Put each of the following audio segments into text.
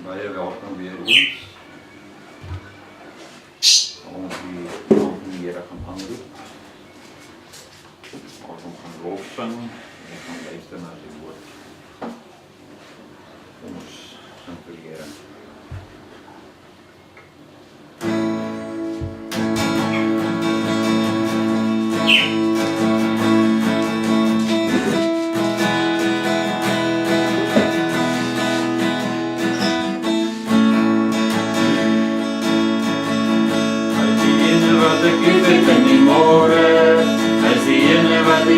Baie welkom weer eens. Ons die Here gaan aanroep. Ons gaan lofsing en gaan luister na sy woord. Ons gaan vir die Here.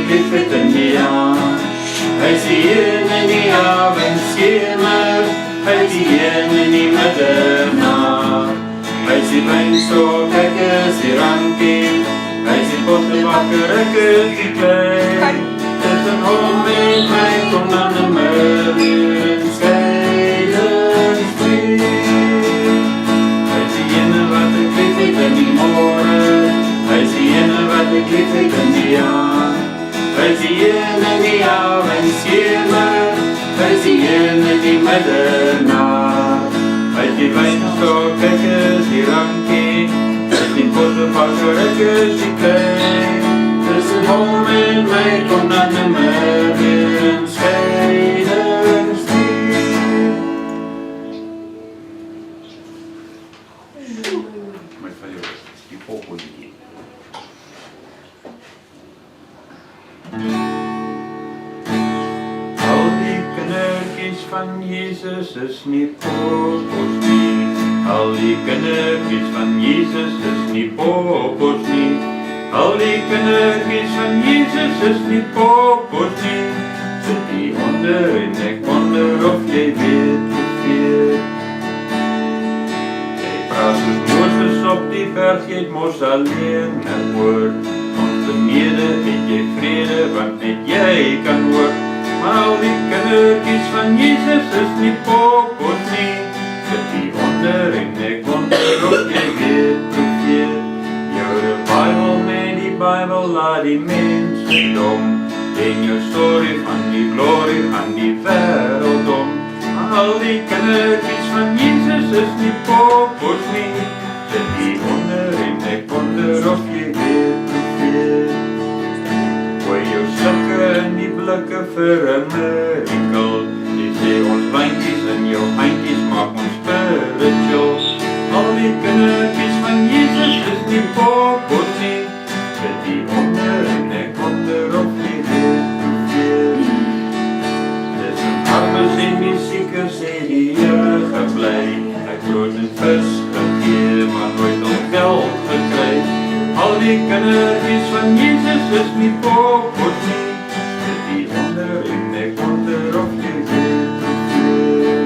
Liefde in die aan, hy is die een in die avondskemer, hy is die een in die middernacht, hy is die wijnstok, ek is die rankie, hy is die pottebakker, ek is die klein, tussen hom en my kom dan die midden skeidingsvriend. Hy is die ene wat ek lief het in die morgen, hy is die ene wat ek lief het in die aan. Hy is die een in die avondskemer, hy is die een in die middernacht. Hy is die wijnstok, ek is die rankie, hy is die pottebakker, ek is die klein. Tussen hom en my kom dan die midden skeidingsvriend. My van jou is die volgende hier. Al die kindertjies van Jesus is nie poppos nie. Al die kindertjies van Jesus is nie poppos nie. Al die kindertjies van Jesus is nie poppos nie. Sit die onder en ek wonder of jy weet hoeveel. Jy praat soos Moses op die berg, jy het mos alleen 'n woord. Benede het jy vrede, want net jy kan hoor. Maar al die kindertjies van Jesus is nie poppos nie. Sit die onder en ek wonder of jy weet hoeveel. Jou de Bijbel met die Bijbel laat die mense dom. En jou story van die glorie van die wêreld om. Maar al die kindertjies van Jesus is nie poppos nie. Sit die onder en ek wonder of jy weet hoeveel. Gooi jou slikke in die blikke vir 'n miracle. Jy sê ons wijntjies en jou handjies maak ons spiritual. Al die kindertjies van Jesus is nie poppos nie. Sit die onder en ek wonder of jy weet hoeveel. Dis 'n armes en die siekes het die Here gebly. Hy brood en vis gegee, maar nooit al geld gekry. Al die kindertjies van Jesus is nie poppos nie. Sit die onder en ek wonder of jy weet hoeveel.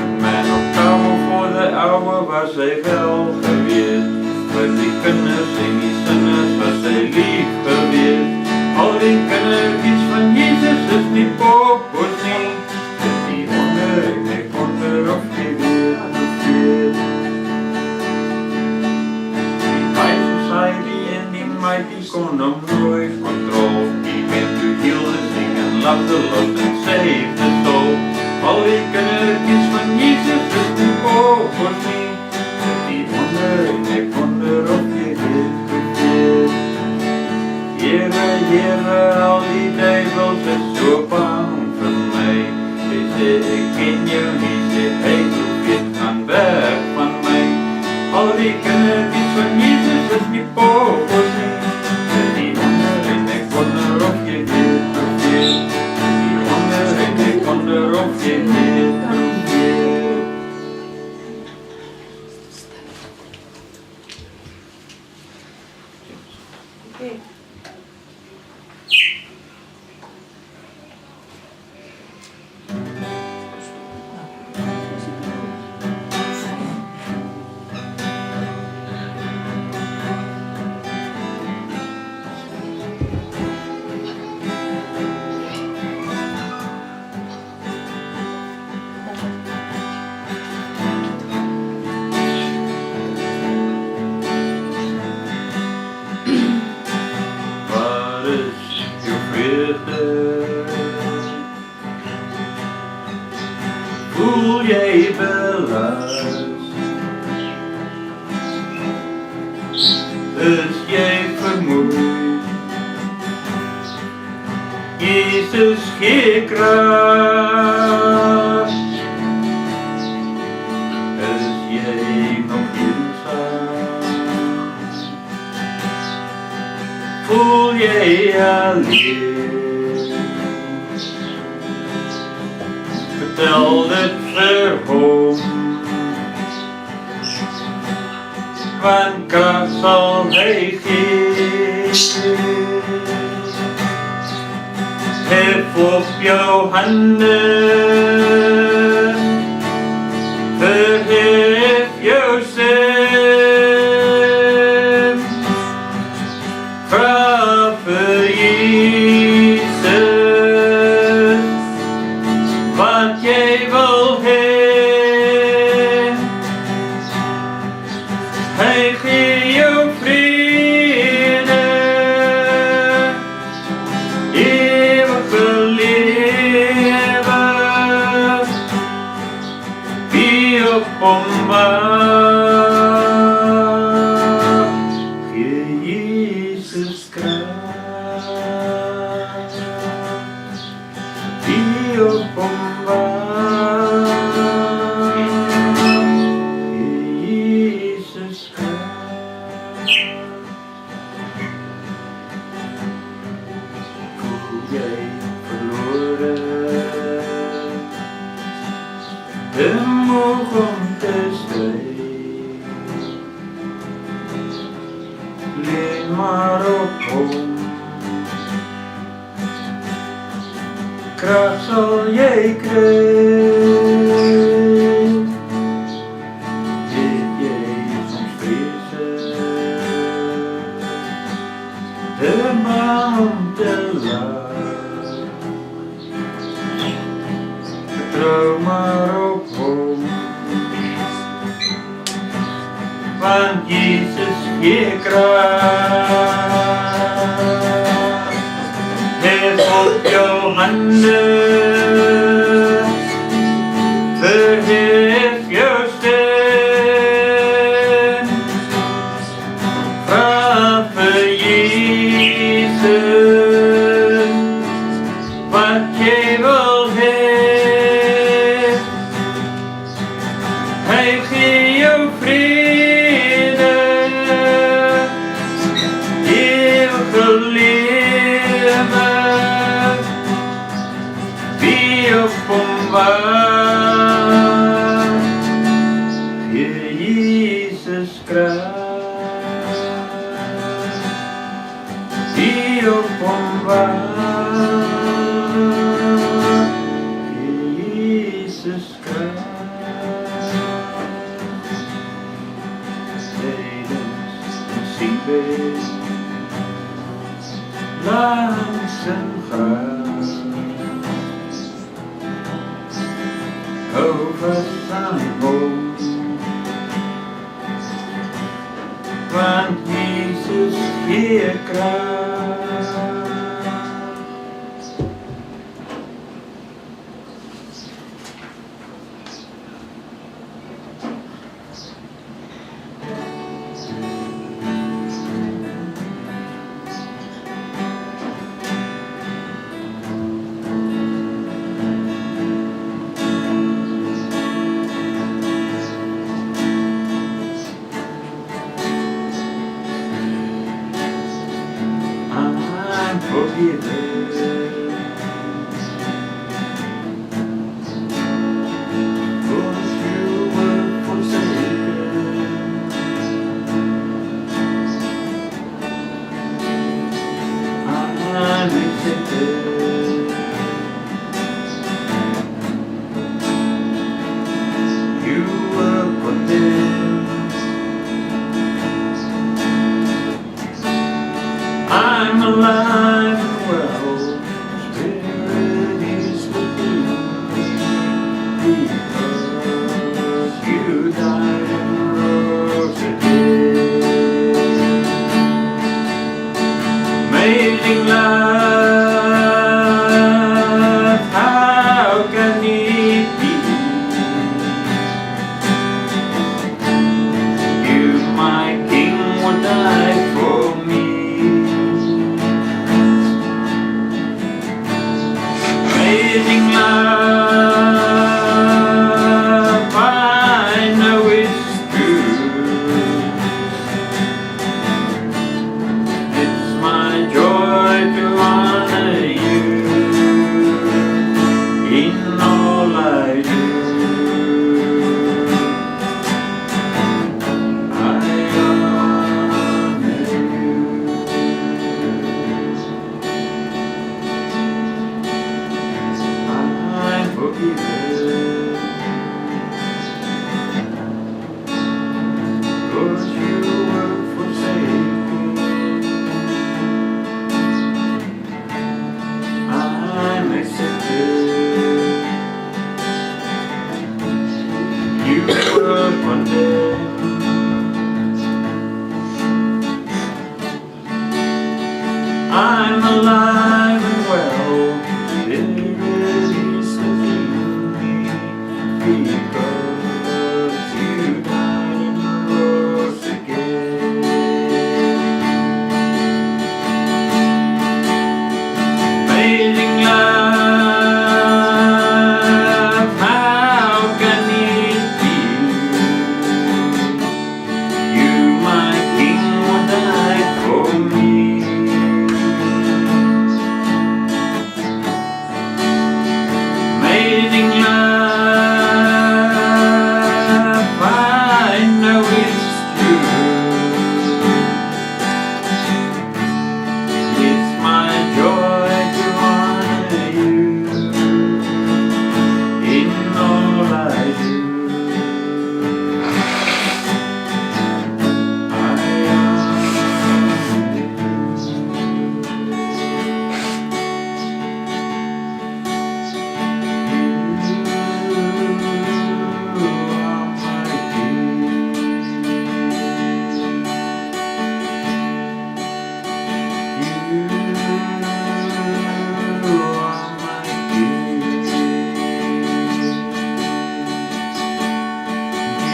A man of power for the hour was hy wel gewees. Vir die kinders en die sinners was hy lief gewees. Al die kindertjies van Jesus is nie poppos nie. Sit die onder en ek wonder of jy weet hoeveel. Die kon hom nooit control. He went to heal the sick and love the lost and save the soul. Al die kindertjies van Jesus is nie poppos nie. Sit die onder en ek wonder of jy weet hoeveel. Here, Here, al die duivels is so bang vir my. Hy sê ek ken jou nie, sê hy weet gaan weg van my. Al die kindertjies van Jesus is nie poppos nie. voel jij belast? Is jij vermoeid? Jezus geeft kracht. Is jij nog eenzaam? Voel jij alleen? Vertel het verhoog, want kracht zal hij geven. Hef op jouw handen, verhef jouw stem. Vraag voor Jezus wat jij wil hebben. Hij geeft jou vrede, eeuwige leven. Wie op omwacht, geef Jezus kracht. Wie op omwacht, geef Jezus kracht. Voel jij verloren, de moed om te strijden, lean maar op hom. Kracht zal jij krijgen. Zit jij soms vrezen, de baan om te laat. Vertrouw maar op hom, want Jezus geeft kracht. Hef op jouw handen, verhef jouw stem. Vraag voor Jezus wat jij wil hebben. Hij geeft jou vrede, eeuwige leven. Wie op omwacht, geef Jezus kracht. Wie op omwacht, geef Jezus kracht. Tijdens een ziekbed, langs een graf, over zijn hoofd, want Jezus geeft kracht. I'm forgiven. Cause you were forsaken. I'm accepted. You were condemned. I'm alive and well, Spirit is within me, because you died and rose again. Amazing life, how can it be? you were condemned. I'm alive and well, there is within me, because you died and rose again. Amazing love, how can it be? You, my king, would die for me. Amazing love, I know it's true. It's my joy to honor you in all I do. I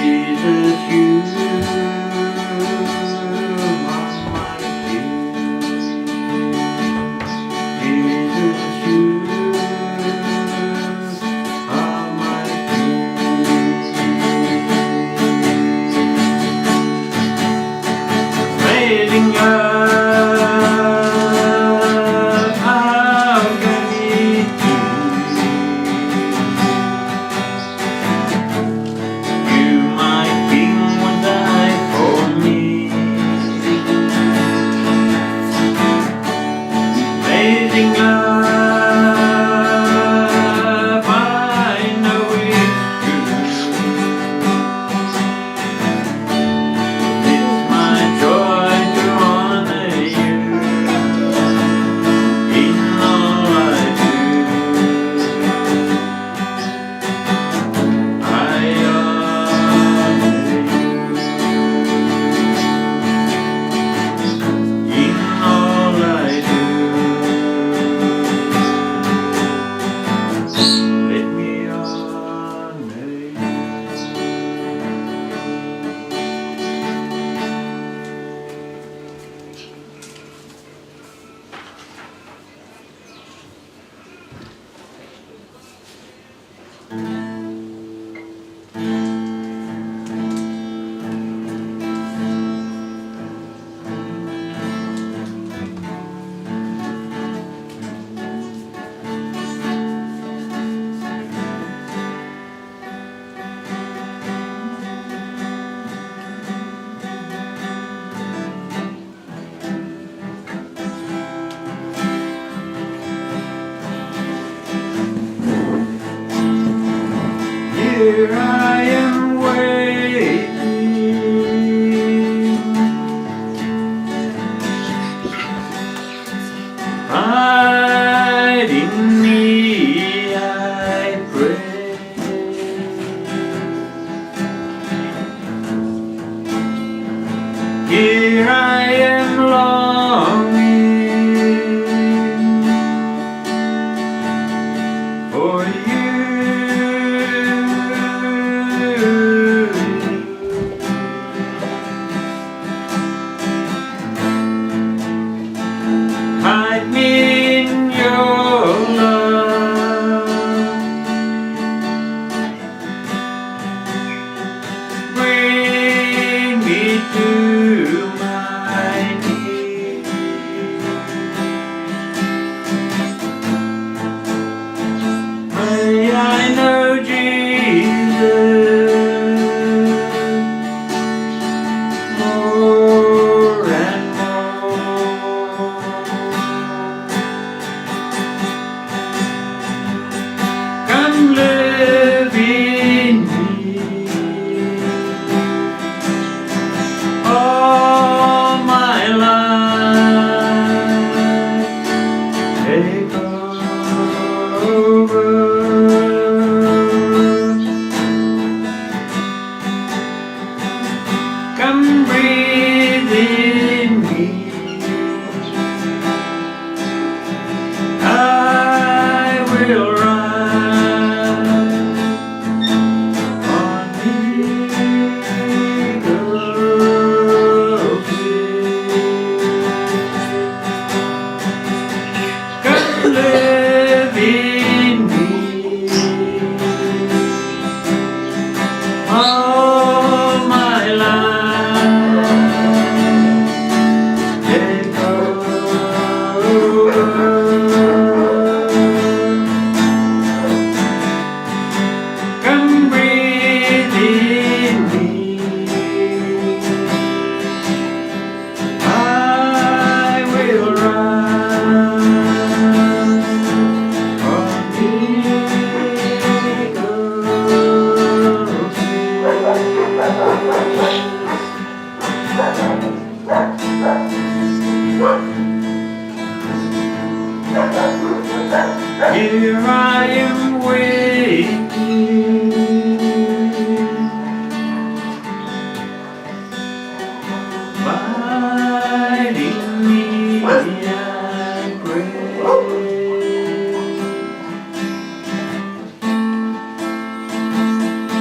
Jesus, you are my King. Jesus, you are my King. Amazing love, how can it be? You, my King, would die for me. Amazing love, I know it's true. It's my joy to honor you in all I do. I honor you in all I do. Let me honor you. Here I am waiting, hide in me, I pray. Here I am longing for you. all my life. Take over. Come breathe in me. I will run on Here I am waiting, biting me and pray.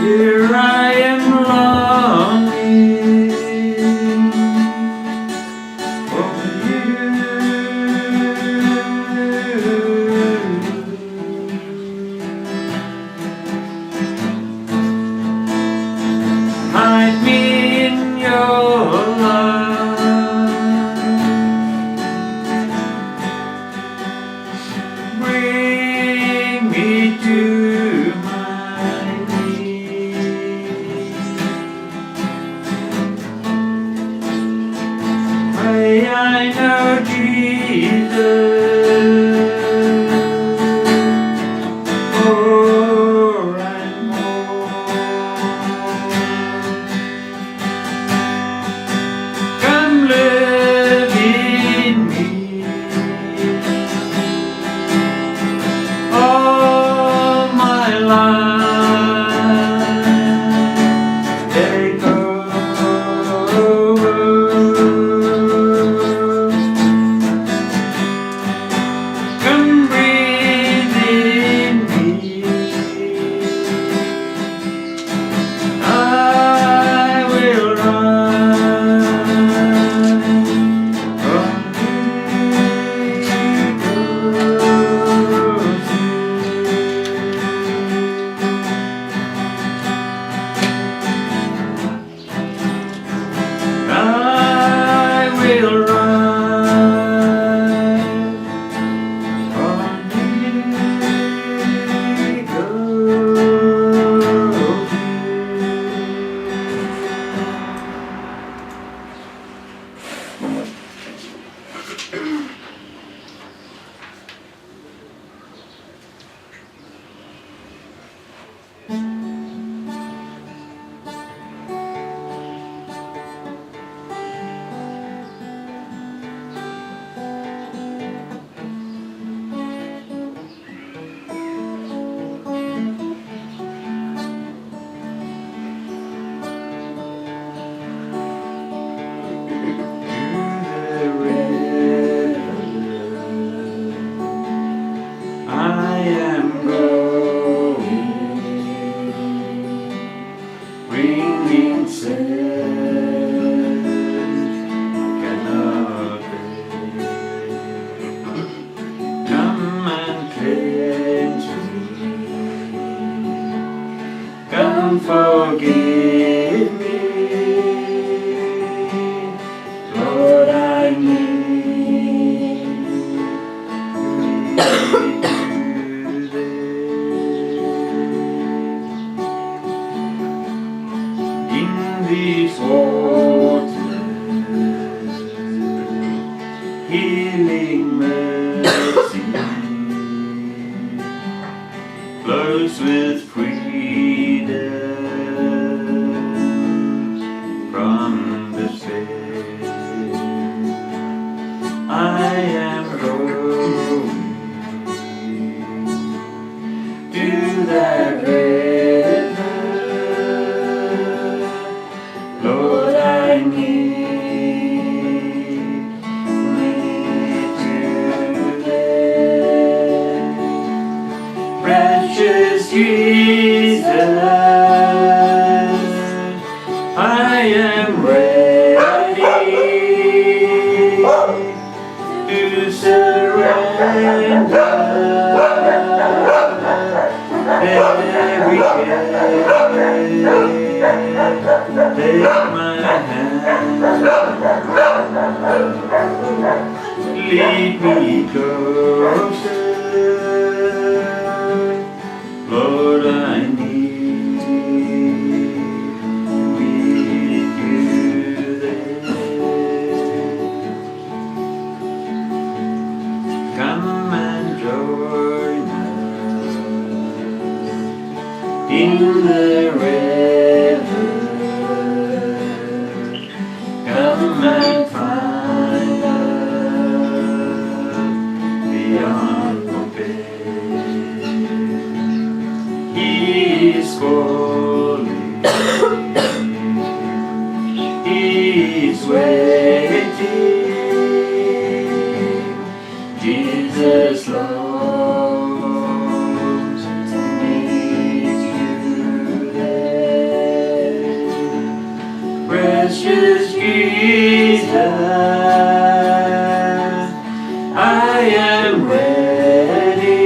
Here I am longing for you. Hide me in your love. Bring me to my knees. May I know Jesus more and more. Come live in me all my life. Take over. Come breathe in me. I will run from I will run on bringing sense cannot bear. Come and cleanse me. Come forgive me. Lord, I need these waters, healing mercy flows with freedom from despair. I am going to that river. Lord, I need me today. Precious Jesus, I am ready to surrender every day. take my hand, lead me closer, Lord, I need to meet you there. Come and join us in the river. Come and find us beyond compare. He is calling, He is waiting. Jesus longs to meet you there. Precious Jesus, I am ready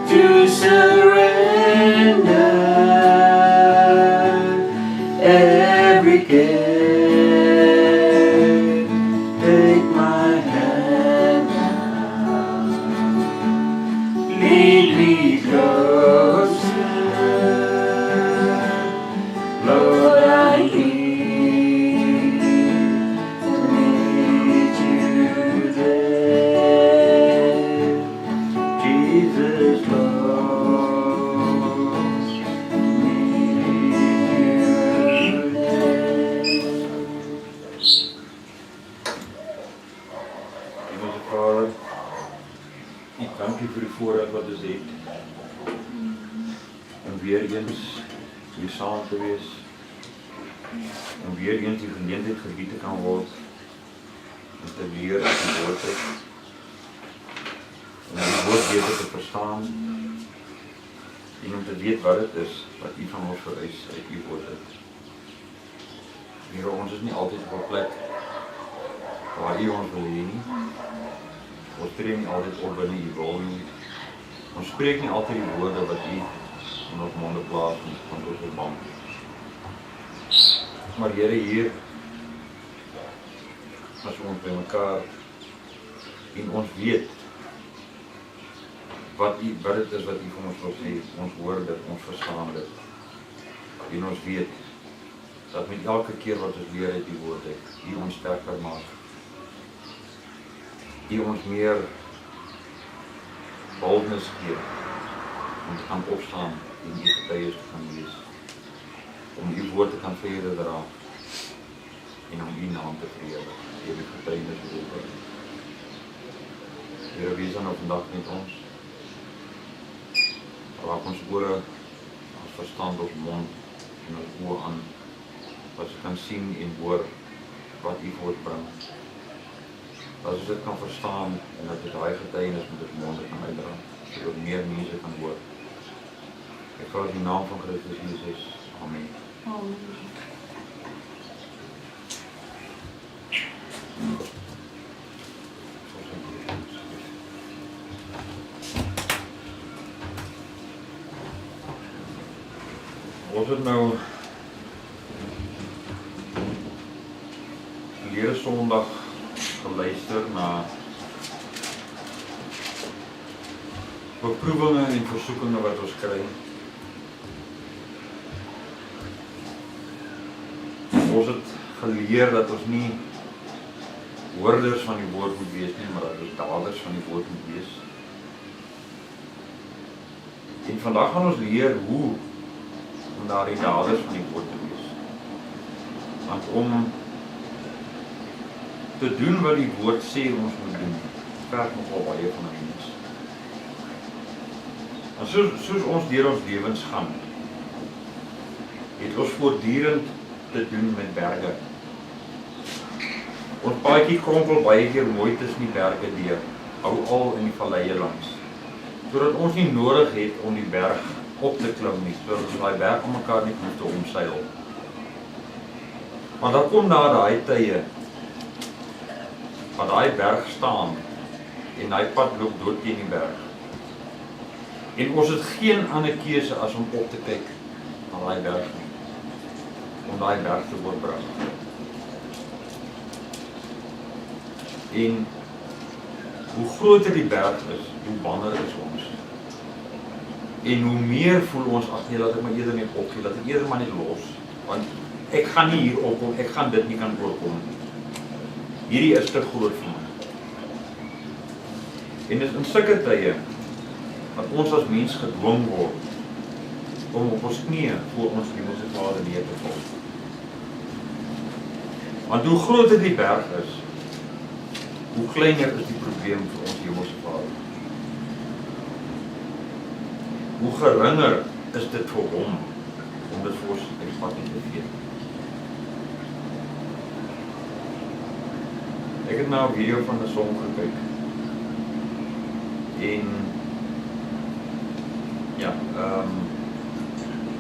to surrender every care. Take my hand now, lead me closer, Lord, I need to meet you there. Jesus longs to meet you there. Hemelse Vader, ek dank U vir die voorreg wat ons het om weer eens hier saam te wees, om weer eens die geleentheid gebied te kan word om te leer uit die woord uit, om die woord beter te verstaan en om te weet wat het is wat U van ons vereis uit U woord uit. Here, ons is nie altyd op 'n plek waar U ons wil hê nie. Ons tree nie altyd op binne U wil nie. Ons spreek nie altyd die woorde wat U in ons monde plaas nie, want ons is bang. Maar Here, hier as ons by mekaar en ons weet wat dit is wat U van ons wil sê, ons hoor dit, ons verstaan dit. En ons weet dat met elke keer wat ons leer uit die woord uit, U ons sterker maak. U ons meer boldness gee om te kan opstaan en U getuies te kan wees, om U woord te kan verder dra en om U naam te verheerlik deur die getuienis te doen. Here, wees dan op vandag met ons. Raak ons ore, ons verstand, ons mond en ons oë aan, dat ons kan sien en hoor wat U woord bring. Dat ons dit kan verstaan en dat dit daai getuienis met ons monde kan uitdra, sodat meer mense kan hoor. Ek vra in die naam van Christus Jesus. Amen. Amen. Ons het nou verlede Sondag geluister na beproewinge en versoekinge wat ons kry. Ons het geleer dat ons nie hoorders van die woord moet wees nie, maar dat ons daders van die woord moet wees. En vandag gaan ons leer hoe om daardie daders van die woord te wees. Want om te doen wat die woord sê ons moet doen, verg nogal baie van 'n mens. En soos ons deur ons lewens gaan, het ons voortdurend te doen met berge. Ons paadjie kronkel baie keer mooi tussen die berge deur, al in die valleie langs, sodat ons nie nodig het om die berg op te klim nie, sodat ons daai berg om mekaar nie hoef te omseil. Maar dan kom daar daai tye wat daai berg staan en daai pad loop dood teen die berg. En ons het geen ander keuse as om op te kyk na na daai berg om daai berg te oorbrug. En hoe groter die berg is, hoe banger is ons. En hoe meer voel ons, ag nee, laat ek maar eerder net opgee, laat ek eerder maar net los, want ek gaan nie hier opkom, ek gaan dit nie kan oorkom. Hierdie is te groot vir my. En dit is in sulke tye dat ons as mens gedwing word om op ons knieë voor ons hemelse Vader neer te val. Want hoe groter die berg is, hoe kleiner is die probleem vir ons hemelse Vader. Hoe geringer is dit vir hom om dit vir ons uit die pad te gee. Ek het nou 'n video van 'n song gekyk. En ja, dit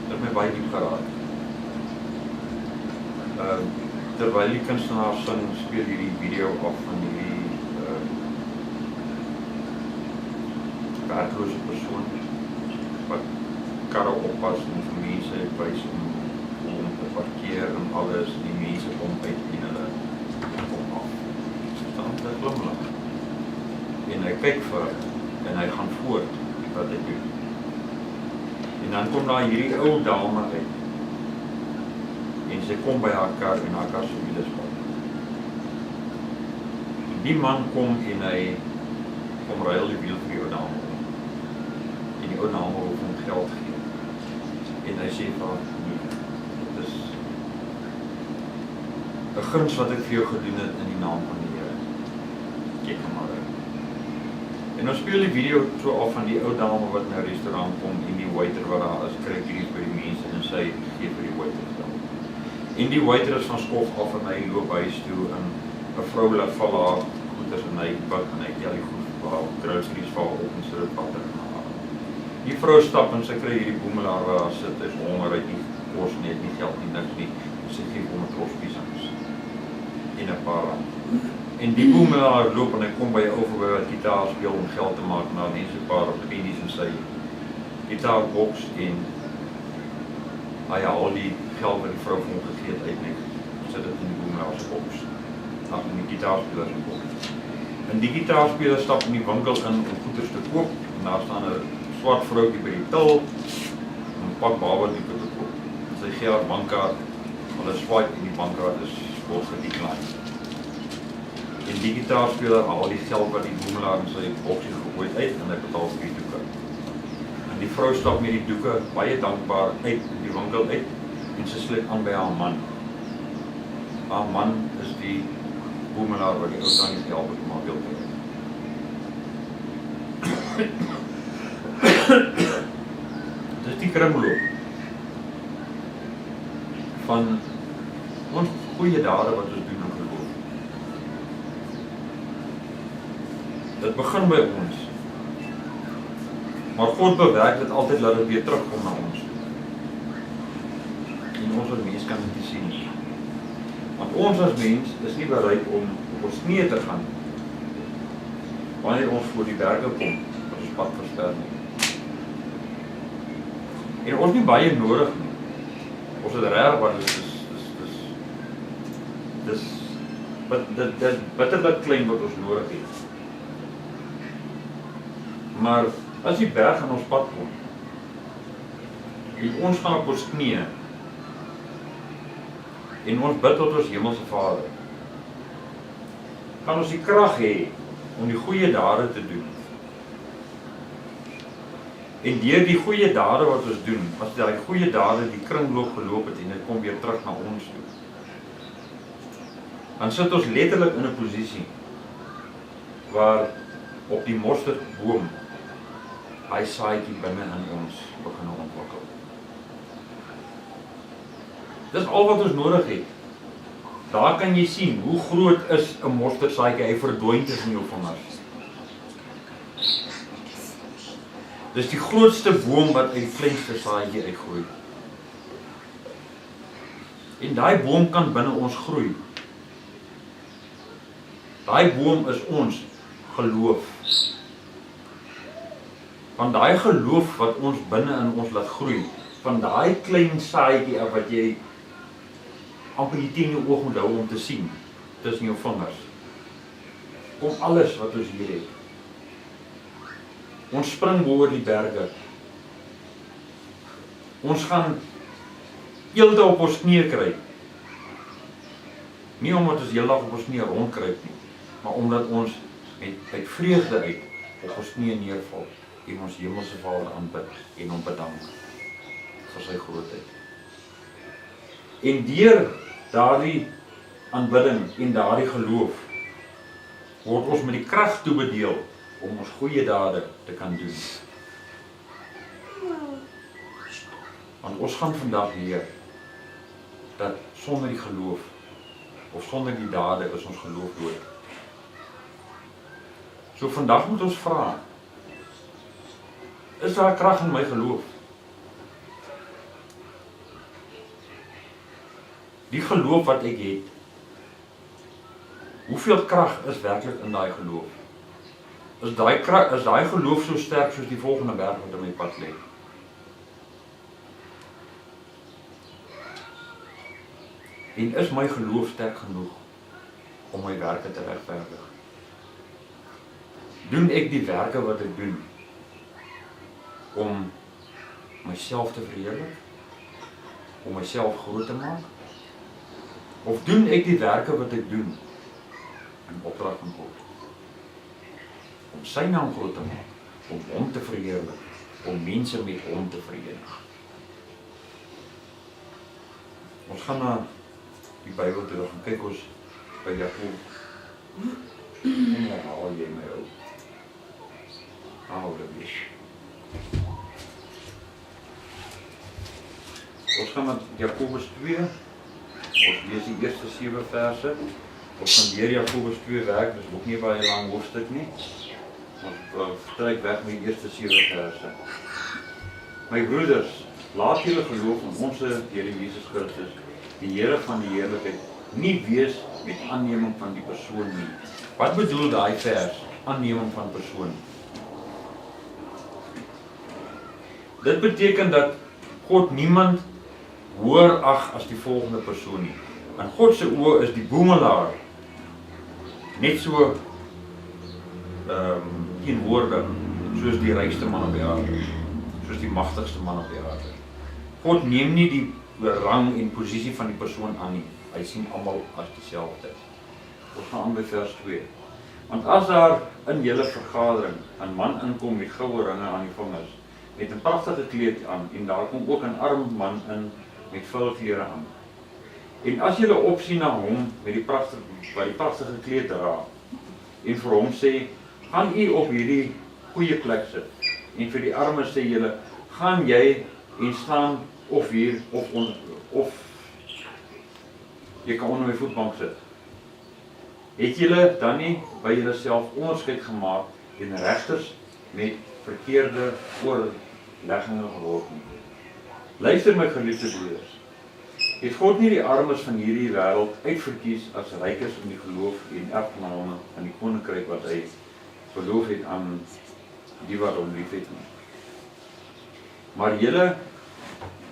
het my baie diep geraak. Terwyl die kunstenaar sing, speel hierdie video af van hierdie werklose persoon wat karre oppas en vir mense wys om te parkeer en alles, die mense kom uit en hulle kom af. Sy staan te glimlag. En hy kyk vir hulle en hy gaan voort wat hy doen. En dan kom daar hierdie ou dame uit. En sy kom by haar kar en haar kar se wiele is pad. Die man kom en hy kom ruil die wiel vir die ou dame. En die ou dame wil hom geld gee. En hy sê vir haar, nee, dit is 'n guns wat ek vir jou gedoen het in die naam van die Here. Kyk maar uit. En ons speel die video so af van die ou dame wat na 'n restaurant kom en die waiter wat daar is, kry hierdie by die mense en sy gee vir die waiter geld. En die waiter is van skof af en hy loop huis toe en 'n vrou laat val haar goeders en hy bak en hy tel die goed waar groceries val op en sy dit vat en haar. Die vrou stap en sy kry hierdie boemelaar waar haar sit, is honger, hy het nie kos nie, het nie geld nie, niks nie. En sy gee hom 'n tros piesings en 'n paar rand. En die boemelaar loop en hy kom by 'n ou verby wat gitaar speel om geld te maak, na net so 'n paar pennies in sy gitaarboks en hy haal die geld wat die vrou vir hom gegee het uit net, sit dit in die boemelaar se boks, af in die gitaarspeler se boks. En die gitaarspeler stap in die winkel in om goeders te koop, en daar staan 'n swart vroukie by die til, en 'n pak babadoeke te koop. En sy gee haar bankkaart, hulle swipe en die bankkaart is word gedecline. En die gitaarspeler haal die geld wat die boemelaar in sy boksie gegooi het uit, en hy betaal vir die doeke. En die vrou stap met die doeke, baie dankbaar uit die winkel uit, en sy sluit aan by haar man. Haar man is die boemelaar wat die ou tannie gehelp het om haar wild te red. Dit is die kringloop van ons goeie dade wat ons doen in geloof. Dit begin by ons. Maar God bewerk dit altyd laat dit weer terugkom na ons. En ons as mens kan dit nie sien nie. Want ons as mens is nie bereid om op ons knieë te gaan wanneer ons voor die berge kom, as ons pad versper nie. En ons nie baie nodig nie. Ons het reg wat dis bitterlik klein wat ons nodig het. Maar as die berg aan ons pad kom, en ons gaan op ons knieë, en ons bid tot ons hemelse Vader, gaan ons die krag hê om die goeie dade te doen. En deur die goeie dade wat ons doen, as die goeie dade die kringloop geloop het en dit kom weer terug na ons toe, dan sit ons letterlik in 'n posisie waar op die mosterdboom hy saadjie binne in ons begin ontwikkel. Dis al wat ons nodig het. Daar kan jy sien hoe groot is 'n mosterdsaadjie, hy verdwyn tussen jou vingers. Dis die grootste boom wat uit die kleinste saadjie uitgroei. En daai boom kan binne ons groei. Daai boom is ons geloof. Want daai geloof wat ons binne in ons laat groei, van daai klein saadjie af wat jy amper hier teen jou oog moet hou om te sien, tussen jou vingers, kom alles wat ons hier het. Ons spring bo oor die berge. Ons gaan eelde op ons knie kry. Nie omdat ons heeldag op ons knie rondkruip nie, maar omdat ons uit vreugde uit op ons knie neerval en ons hemelse Vader aanbid en hom bedank vir sy grootheid. En deur daardie aanbidding en daardie geloof word ons met die krag toebedeel om ons goeie dade te kan doen. Want ons gaan vandag leer dat sonder die geloof of sonder die dade is ons geloof dood. So vandag moet ons vra, is daar krag in my geloof? Die geloof wat ek het, hoeveel krag is werklik in daai geloof? Is daai geloof so sterk soos die volgende berg wat in my pad lê? En is my geloof sterk genoeg om my werke te regverdig? Doen ek die werke wat ek doen om myself te verheerlik? Om myself groot te maak? Of doen ek die werke wat ek doen in opdrag van God? Om sy naam groot te maak, om hom te verheerlik, om mense met hom te verenig. Ons gaan na die Bybel toe, gaan kyk ons by Jakob. En haal jy my ou. Haal dit weer. Ons gaan na Jakobus 2. Ons lees die eerste 7 verse. Ons gaan deur Jakobus 2 werk, dis ook nie baie lang hoofstuk nie. Ons stryk weg met die eerste 7 verse. My broeders, laat julle geloof in ons Here Jesus Christus, die Here van die heerlikheid, nie wees met aanneming van die persoon nie. Wat bedoel daai vers, aanneming van persoon? Dit beteken dat God niemand hoër ag as die volgende persoon nie. In God se oë is die boemelaar net so teenwoordig soos die rykste man op die aarde, soos die magtigste man op die aarde. God neem nie die rang en posisie van die persoon aan nie. Hy sien almal as dieselfde. Ons gaan aan by vers 2. Want as daar in julle vergadering 'n man inkom met goue ringe aan die vingers, met 'n pragtige kleed aan, en daar kom ook 'n arm man in met vuil klere aan. En as julle opsien na hom met die pragtige kleed dra, en vir hom sê, gaan u op hierdie goeie plek sit, en vir die arme sê julle, gaan jy en staan of hier of jy kan onder my voetbank sit. Het julle dan nie by julleself onderskeid gemaak en regters met verkeerde oorlegginge geword nie? Luister my geliefde broeders. Het God nie die armes van hierdie wêreld uitverkies as rykes in die geloof en erfgename in die koninkryk wat hy beloof het aan die wat hom liefhet nie? Maar julle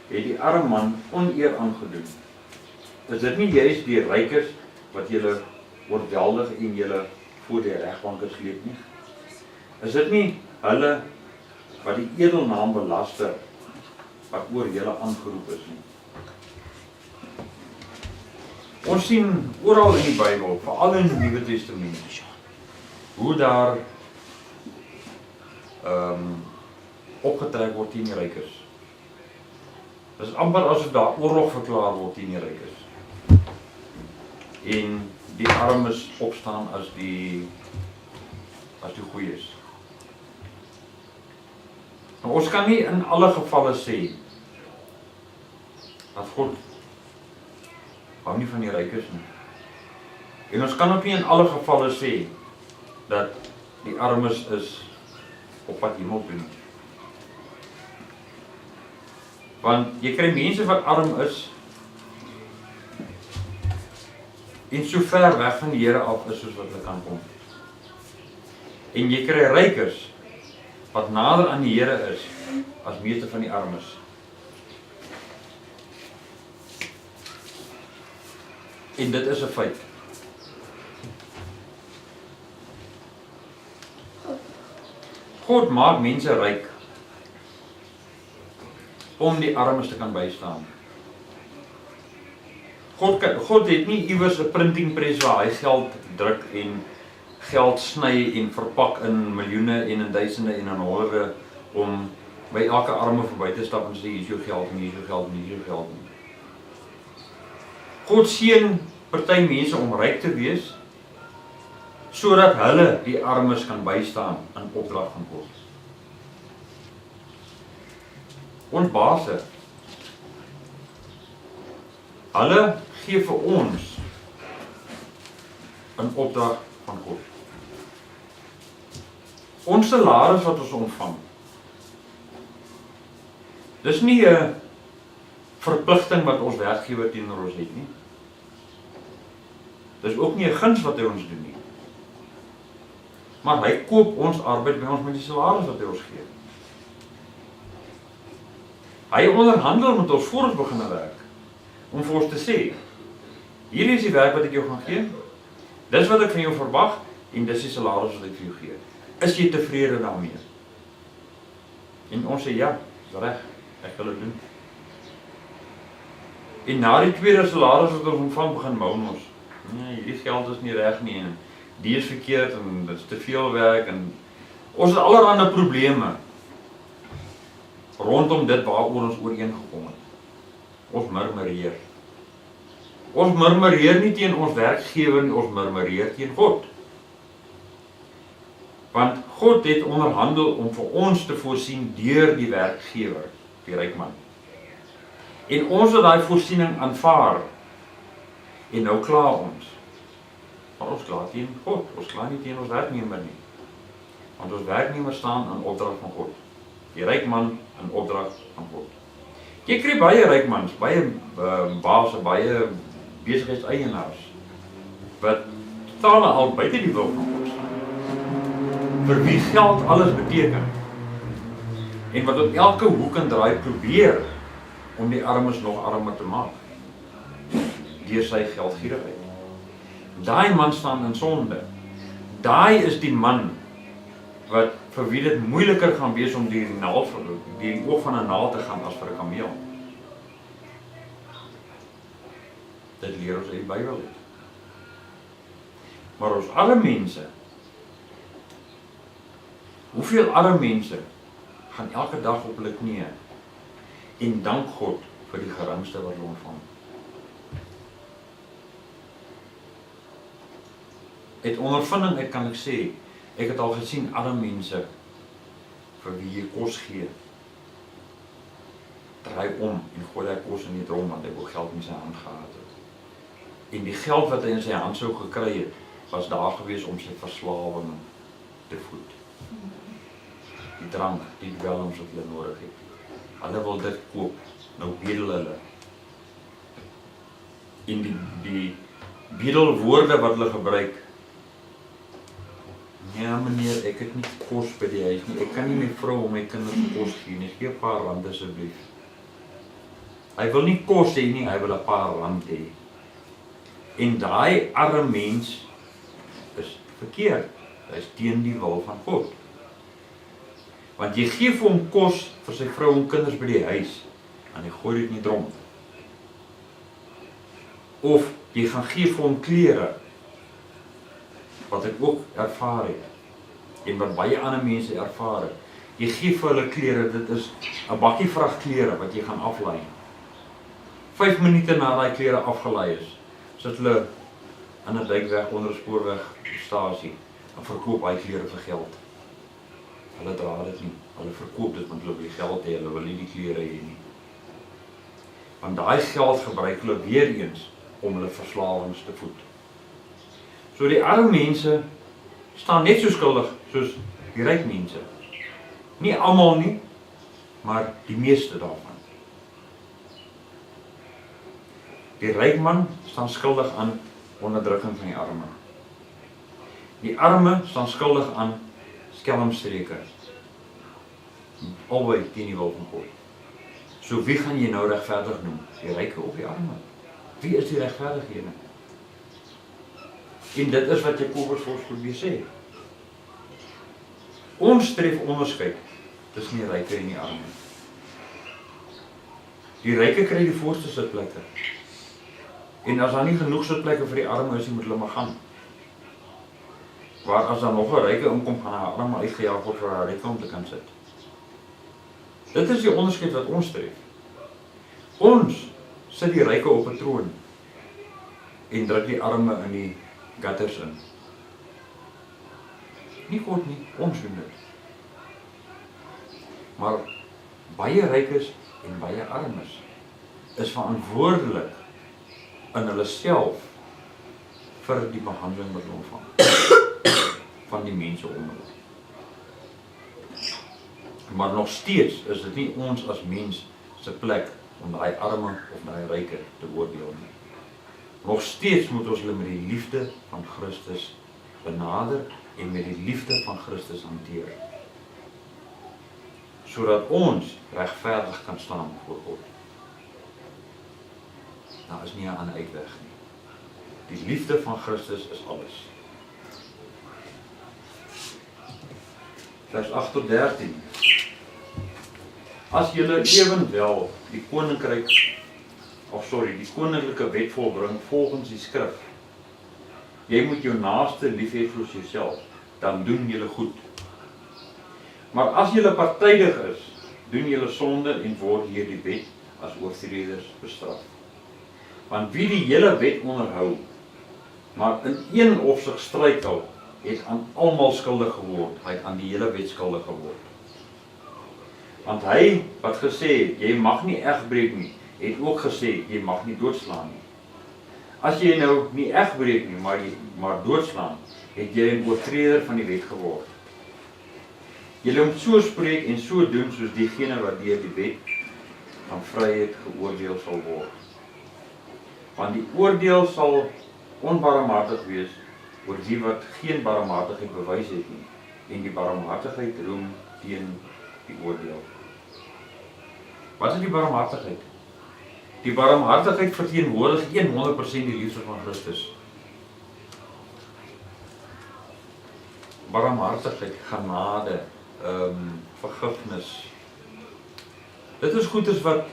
het die arme man oneer aangedoen. Is dit nie juist die rykes wat julle oorweldig en julle voor die regbanke sleep nie? Is dit nie hulle wat die edelnaam belaster wat oor julle aangeroep is nie? Ons sien oral in die Bybel, veral in die Nuwe Testament, hoe daar opgetrek word teen die rykes. Dit is amper asof daar oorlog verklaar word teen die rykes. En die armes opstaan as die goeies. Nou, ons kan nie in alle gevalle sê dat God hou nie van die rykes nie. En ons kan ook nie in alle gevalle sê dat die armes is op pad hemel toe nie. Want jy kry mense wat arm is en so ver weg van die Here af is soos wat hulle kan kom. En jy kry rykers wat nader aan die Here is as meeste van die armes. En dit is 'n feit. God maak mense ryk om die armes te kan bystaan. God het nie iewers 'n printing press waar hy geld druk en geld sny en verpak in miljoene en in duisende en in honderde om by elke arme verby te stap en sê hier is jou geld en hier is jou geld en hier is jou geld nie. God seën party mense om ryk te wees sodat hulle die armes kan bystaan in opdrag van God. Ons baase, hulle gee vir ons in opdrag van God. Ons salaris wat ons ontvang, dis nie 'n verpligting wat ons werkgewer teenoor ons het nie. Dis ook nie 'n guns wat hy ons doen nie. Maar hy koop ons arbeid by ons met die salaris wat hy ons gee. Hy onderhandel met ons voor ons begin werk, om vir ons te sê, hier is die werk wat ek jou gaan gee, dis wat ek van jou verwag, en dis die salaris wat ek vir jou gee. Is jy tevrede daarmee? En ons sê, ja, dis reg, ek wil dit doen. En na die tweede salaris wat ons ontvang, begin moan ons. Nee, hierdie geld is nie reg nie, en die is verkeerd, en dit is te veel werk, en ons het allerhande probleme rondom dit waaroor ons ooreengekom het. Ons murmureer. Ons murmureer nie teen ons werkgewer nie, ons murmureer teen God. Want God het onderhandel om vir ons te voorsien deur die werkgewer, die ryk man. En ons het daai voorsiening aanvaar. En nou kla ons. Maar ons kla teen God, ons kla nie teen ons werknemer nie. Want ons werknemer staan in opdrag van God. Die ryk man in opdrag van God. Jy kry baie ryk mans, baie baase, baie besigheidseienaars wat totaal al buite die wil van God staan. Vir wie geld alles beteken. En wat op elke hoek en draai probeer om die armes nog armer te maak. Deur sy geldgierigheid. Daai man staan in sonde. Daai is die man wat vir wie dit moeiliker gaan wees om die oog van 'n naald te gaan as vir 'n kameel. Dit leer ons uit die Bybel uit. Maar ons arme mense, hoeveel arme mense gaan elke dag op hulle knieë en dank God vir die geringste wat hulle ontvang. Uit ondervinding uit kan ek sê, ek het al gesien arme mense vir wie jy kos gee, draai om en gooi hy kos in die drom want hy wou geld in sy hand gehad het. En die geld wat hy in sy hand sou gekry het, was daar gewees om sy verslawing te voed. Die drank, die dwelms wat hulle nodig het. Hulle wil dit koop, nou bedel hulle. En die bedelwoorde wat hulle gebruik, ja meneer, ek het nie kos by die huis nie, ek kan nie my vrou om my kinders kos gee nie, gee 'n paar rand asseblief. Hy wil nie kos hê nie, hy wil 'n paar rand hê. En daai arme mens is verkeerd, hy is teen die wil van God. Want jy gee vir hom kos vir sy vrou en kinders by die huis, en hy gooi dit in die drom. Of jy gaan gee vir hom klere, wat ek ook ervaar het, en wat baie ander mense ervaar het. Jy gee vir hulle klere, dit is 'n bakkie vrag klere wat jy gaan aflaai. 5 minute na daai klere afgelaai is, sit hulle in 'n duikweg onder 'n spoorwegstasie en verkoop daai klere vir geld. Hulle dra dit nie, hulle verkoop dit want hulle wil die geld hê, hulle wil nie die klere hê nie. Want daai geld gebruik hulle weer eens om hulle verslawings te voed. So die arme mense staan net so skuldig soos die ryk mense. Nie almal nie, maar die meeste daarvan. Die ryk man staan skuldig aan onderdrukking van die arme. Die arme staan skuldig aan skelmstreke. Albei teen die wil van God. So wie gaan jy nou regverdig noem? Die ryke of die arme? Wie is die regverdige ene? En dit is wat Jakobus vir ons probeer sê. Ons tref onderskeid tussen die ryke en die arme. Die ryke kry die voorste sitplekke. En as daar nie genoeg sitplekke vir die arme is, moet hulle maar gaan. Waar as daar nog 'n ryke inkom, gaan hy arme uitgejaag word vir haar ryke om te kan sit. Dit is die onderskeid wat ons tref. Ons sit die ryke op 'n troon en druk die arme in die gutters in. Nie God nie, ons doen dit. Maar baie rykes en baie armes is verantwoordelik in hulle self vir die behandeling wat hulle ontvang van die mense om hulle. Maar nog steeds is dit nie ons as mens se plek om daai arme of daai ryke te oordeel nie. Nog steeds moet ons hulle met die liefde van Christus benader en met die liefde van Christus hanteer. Sodat ons regverdig kan staan voor God. Daar is nie 'n ander uitweg nie. Die liefde van Christus is alles. Vers 8 tot 13. As julle ewenwel die koninkryk, die koninklike wet volbring volgens die skrif, jy moet jou naaste lief hê soos jouself, dan doen julle goed. Maar as julle partydig is, doen julle sonde en word deur die wet as oortreders bestraf. Want wie die hele wet onderhou, maar in een opsig struikel, het aan almal skuldig geword, hy het aan die hele wet skuldig geword. Want hy wat gesê het, jy mag nie egbreek nie, het ook gesê, jy mag nie doodslaan nie. As jy nou nie egbreek nie, maar doodslaan, het jy 'n oortreder van die wet geword. Julle moet so spreek en so doen soos diegene wat deur die wet van vryheid geoordeel sal word. Want die oordeel sal onbarmhartig wees oor die wat geen barmhartigheid bewys het nie, en die barmhartigheid roem teen die oordeel. Wat is die barmhartigheid? Die barmhartigheid verteenwoordig 100% die liefde van Christus. Barmhartigheid, genade, vergifnis. Dit is goeders wat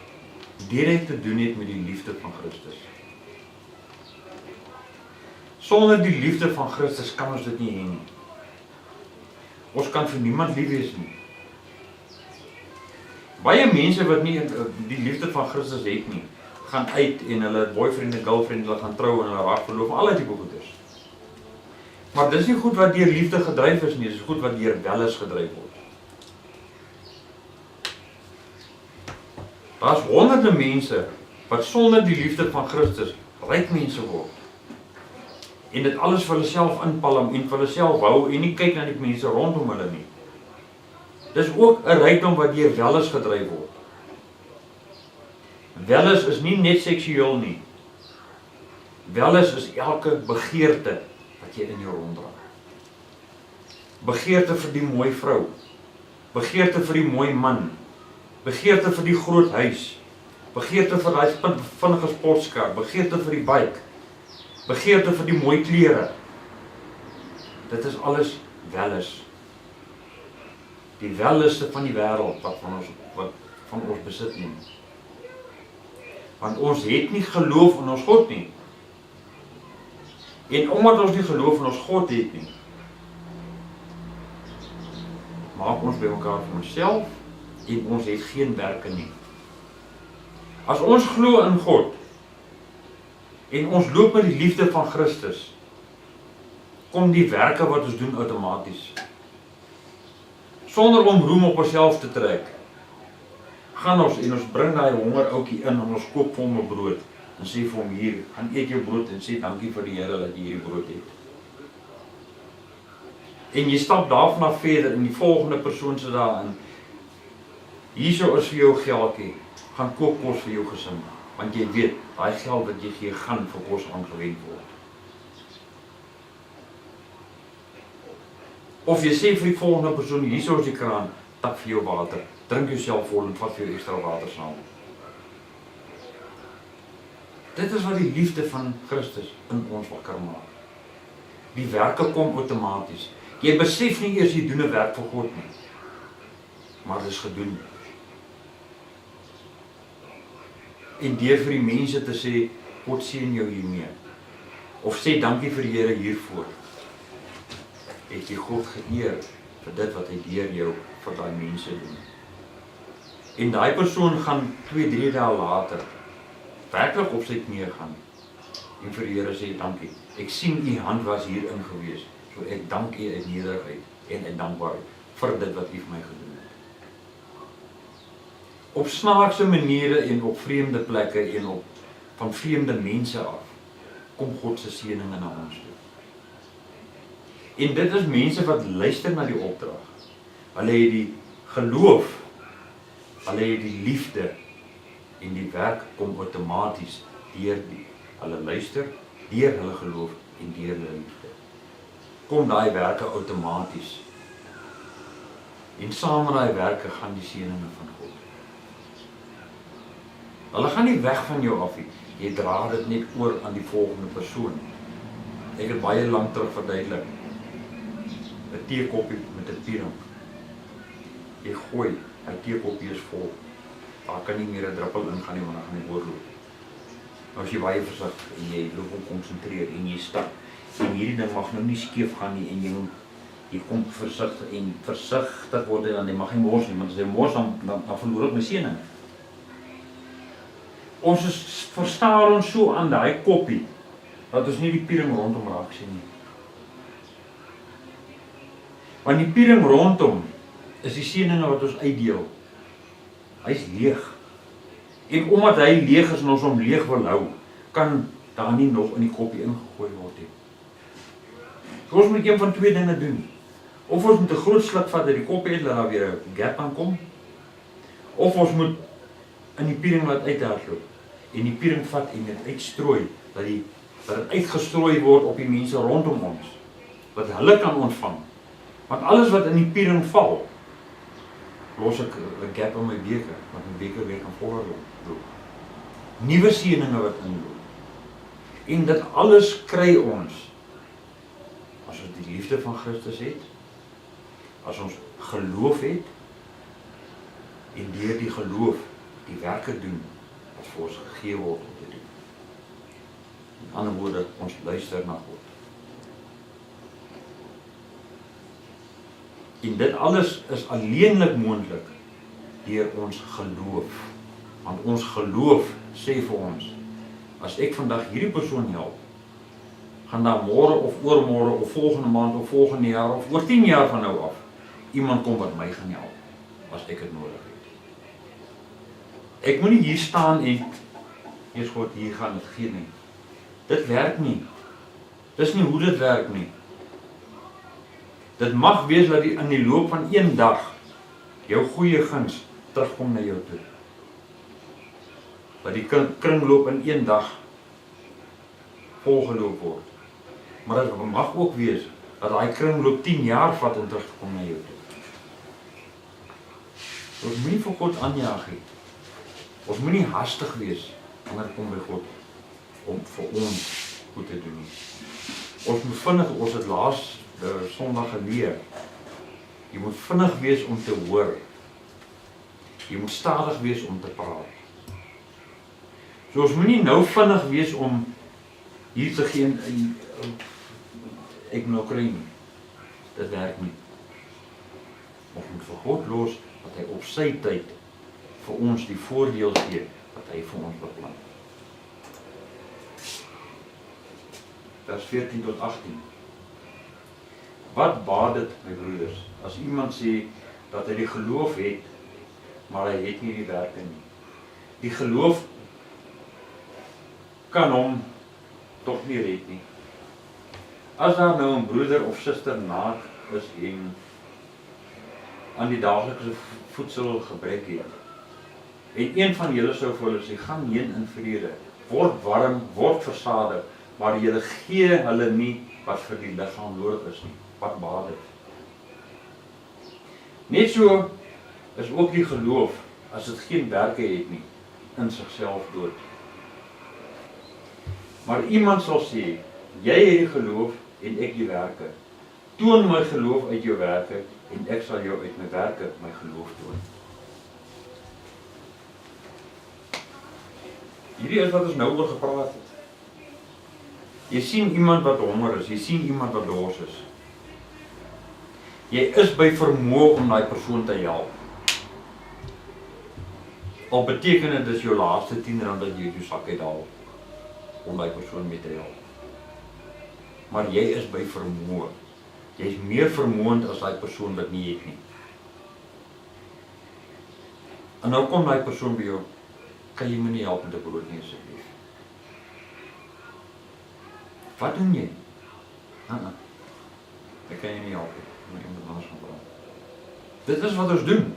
direk te doen het met die liefde van Christus. Sonder die liefde van Christus kan ons dit nie hê nie. Ons kan vir niemand lief wees nie. Baie mense wat nie die liefde van Christus het nie, gaan uit en hulle boyfriend en girlfriend, hulle gaan trou en hulle raak verloof, al die goeders. Maar dis nie goed wat deur liefde gedryf is nie, dis goed wat deur welis gedryf word. Daar's honderde mense wat sonder die liefde van Christus ryk mense word. En dit alles vir hulle self inpalm en vir hulle self hou en nie kyk na die mense rondom hulle nie. Dis ook 'n rykdom wat deur welis gedryf word. Welis is nie net seksueel nie. Welis is elke begeerte wat jy in jou ronddra. Begeerte vir die mooi vrou, begeerte vir die mooi man, begeerte vir die groot huis, begeerte vir daai vinnige sportkar, begeerte vir die bike, begeerte vir die mooi klere. Dit is alles welis. Die weliste van die wêreld wat van ons besit neem. Want ons het nie geloof in ons God nie. En omdat ons nie geloof in ons God het nie, maak ons by mekaar vir onsself en ons het geen werke nie. As ons glo in God en ons loop met die liefde van Christus, kom die werke wat ons doen outomaties. Sonder om roem op onsself te trek, gaan ons en ons bring daai honger ouetjie in en ons koop vir hom 'n brood en sê vir hom hier, gaan eet jou brood en sê dankie vir die Here dat jy hierdie brood het. En jy stap daarvan af verder en die volgende persoon sit daarin. Hierso is vir jou geldjie, gaan koop kos vir jou gesin, want jy weet, daai geld wat jy gee gaan vir kos aangewend word. Of jy sê vir die volgende persoon, hierso is die kraan, tap vir jou water, drink jouself vol en vat vir jou ekstra water saam. Dit is wat die liefde van Christus in ons wakker maak. Die werke kom outomaties. Jy besef nie eers jy doen 'n werk vir God nie. Maar dit is gedoen. En deur vir die mense te sê, God seën jou hiermee. Of sê dankie vir die Here hiervoor. Het jy God geëer vir dit wat hy deur jou vir daai mense doen. En daai persoon gaan 2-3 dae later werklik op sy knieë gaan en vir die Here sê dankie. Ek sien u hand was hierin gewees. So ek dank u uit nederigheid en uit dankbaarheid vir dit wat u vir my gedoen het. Op snaakse maniere en op vreemde plekke en op van vreemde mense af kom God se seëninge na ons toe. En dit is mense wat luister na die opdrag. Hulle het die geloof, hulle het die liefde en die werk kom outomaties deur die. Hulle luister, deur hulle geloof en deur hulle liefde. Kom daai werke outomaties. En saam met daai werke gaan die seëninge van God. Hulle gaan nie weg van jou af nie. Jy dra dit net oor aan die volgende persoon. Ek het baie lank terug verduidelik. 'n teekoppie met 'n piering. Jy gooi, hy teekoppie is vol. Daar kan nie meer 'n druppel ingaan nie, want dan gaan hy oorloop. Nou as jy baie versigtig en jy loop om konsentreer en jy stap. En hierdie ding mag nou nie skeef gaan nie en jy kom versigtig word en jy mag nie mors nie, want as jy mors dan verloor ek my seëning. Ons verstaar ons so aan daai koppie dat ons nie die piering rondom raak sien nie. Want die piering rondom is die seëninge wat ons uitdeel. Hy's leeg. En omdat hy leeg is en ons hom leeg wil hou, kan daar nie nog in die koppie ingegooi word nie. So ons moet een van twee dinge doen. Of ons moet 'n groot sluk vat uit die koppie uit, laat daar weer 'n gap aankom. Of ons moet in die piering laat uithardloop en die piering vat en dit uitstrooi, dat dit uitgestrooi word op die mense rondom ons, wat hulle kan ontvang. Want alles wat in die piering val, los ek 'n gap in my beker, want my beker weer kan voller loop. Nuwe seëninge wat inloop. En dit alles kry ons as ons die liefde van Christus het, as ons geloof het en deur die geloof die werke doen wat vir ons gegee word om te doen. In ander woorde, ons luister na God. En dit alles is alleenlik moontlik deur ons geloof. Want ons geloof sê vir ons, as ek vandag hierdie persoon help, gaan daar môre of oormôre of volgende maand of volgende jaar of oor 10 jaar van nou af iemand kom wat my gaan help, as ek dit nodig het. Ek moet nie hier staan en eers God, hier gaan dit gee nie. Dit werk nie. Dis nie hoe dit werk nie. Dit mag wees dat in die loop van een dag jou goeie guns terugkom na jou toe. Dat die kringloop in een dag volgeloop word. Maar dit mag ook wees dat daai kringloop 10 jaar vat om terug te kom na jou toe. Ons moet nie vir God aanjaag nie. Ons moet nie hastig wees wanneer dit kom by God om vir ons goed te doen nie. Ons moet vinnig, ons het laas Sondag geleer. Jy moet vinnig wees om te hoor. Jy moet stadig wees om te praat. So ons moet nie nou vinnig wees om hier te gee ek nou kry nie. Dit werk nie. Ons moet vir God los dat hy op sy tyd vir ons die voordeel gee wat hy vir ons beplan. Vers 14 tot 18. Wat baat dit, my broeders, as iemand sê dat hy die geloof het, maar hy het nie die werke nie. Die geloof kan hom tog nie red nie. As daar nou 'n broeder of suster naak is en aan die daaglikse voedsel gebrek het, en een van julle sou vir hulle sê, gaan heen in vrede, word warm, word versadig, maar julle gee hulle nie wat vir die liggaam nodig is nie. Wat baat dit? Net so is ook die geloof, as dit geen werke het nie, in sigself dood. Maar iemand sal sê, jy het die geloof en ek die werke. Toon my geloof uit jou werke, en ek sal jou uit my werke my geloof toon. Hierdie is wat ons nou oor gepraat het. Jy sien iemand wat honger is, jy sien iemand wat dors is. Jy is by vermoë om daai persoon te help. Al beteken dit dis jou laaste 10 rand dat jy jou sak uithaal om daai persoon mee te help. Maar jy is by vermoë. Jy is meer vermoënd as daai persoon wat nie het nie. En nou kom daai persoon by jou, kan jy my nie help met 'n brood nie asseblief? Wat doen jy? Ek kan jy nie help nie. Iemand anders gaan praat. Dit is wat ons doen.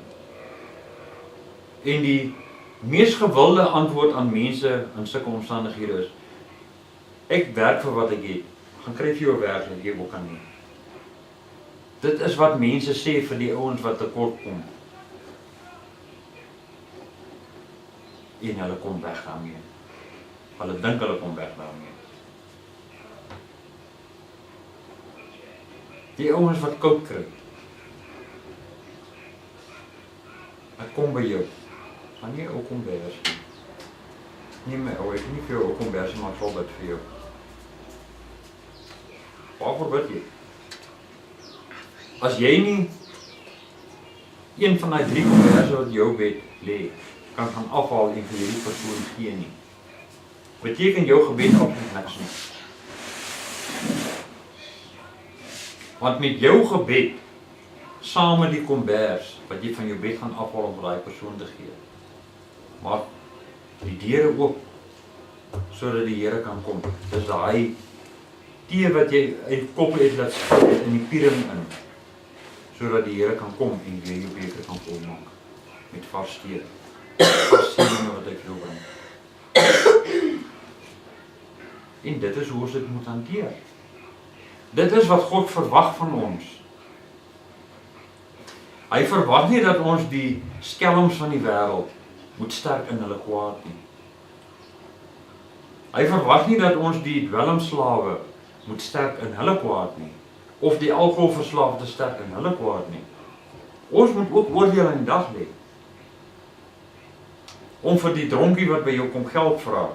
En die mees gewilde antwoord aan mense in sulke omstandighede is, ek werk vir wat ek het, gaan kry vir jou werk en jy ook kan nie. Dit is wat mense sê vir die ouens wat tekort kom. En hulle kom weg daarmee. Hulle dink hulle kom weg daarmee. Die ouens wat koud kry. Ek kom by jou. Gaan nie ook kombers nie. Nie my ou, ek nie vir jou ook kombers, maar ek sal bid vir jou. Waarvoor bid jy? As jy nie een van die 3 kombers wat jou bed lê, kan gaan afhaal en vir hierdie persoon gee nie, beteken jou gebed absoluut niks nie. Want met jou gebed, saam met die kombers, wat jy van jou bed gaan afhaal om vir daai persoon te gee, maak die deure oop, sodat die Here kan kom. Dis daai tee wat jy uit koppel het laat skep in die piering in, sodat die Here kan kom en jy jou beker kan volmaak, met vars tee. Vars tee wat ek wil bring. En dit is hoe ons dit moet hanteer. Dit is wat God verwag van ons. Hy verwag nie dat ons die skelms van die wêreld moet sterk in hulle kwaad nie. Hy verwag nie dat ons die dwelmslawe moet sterk in hulle kwaad nie, of die alkoholverslaafde sterk in hulle kwaad nie. Ons moet ook oordeel in die dag lê. Om vir die dronkie wat by jou kom geld vra,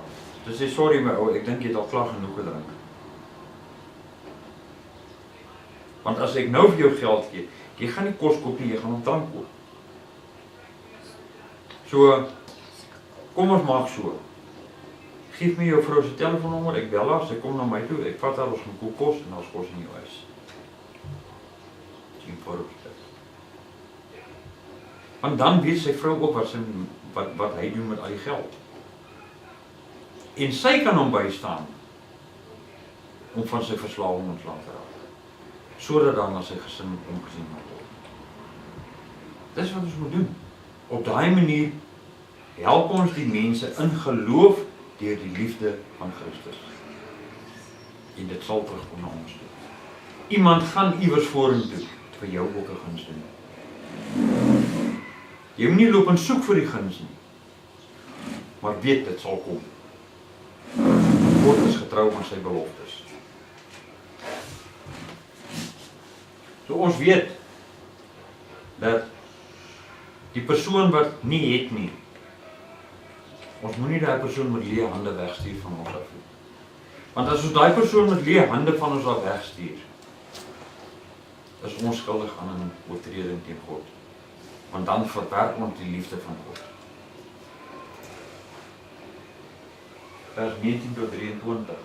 te sê, sorry my ou, ek dink jy het al klaar genoeg gedrink. Want as ek nou vir jou geld gee, jy gaan nie kos koop nie, jy gaan hom drank koop. So, kom ons maak so. Geef my jou vrou se telefoonnommer, ek bel haar, sy kom na my toe, ek vat haar, ons gaan koop kos en ons kos in jou huis. Want dan weet sy vrou ook wat hy doen met al die geld. En sy kan hom bystaan om van sy verslawing ontslae te raak, sodat dan na sy gesin omgesien word. Dis wat ons moet doen. Op daai manier help ons die mense in geloof deur die liefde van Christus. En dit sal terugkom na ons toe. Iemand gaan iewers vorentoe vir jou ook 'n guns doen. Jy moet nie loop en soek vir die guns nie, maar weet dit sal kom. God is getrou aan sy beloftes. So ons weet dat die persoon wat nie het nie, ons moet nie daai persoon met leë hande wegstuur van ons af nie. Want as ons daai persoon met leë hande van ons af wegstuur, is ons skuldig aan 'n oortreding teen God. Want dan verwerp ons die liefde van God. Vers 19 tot 23.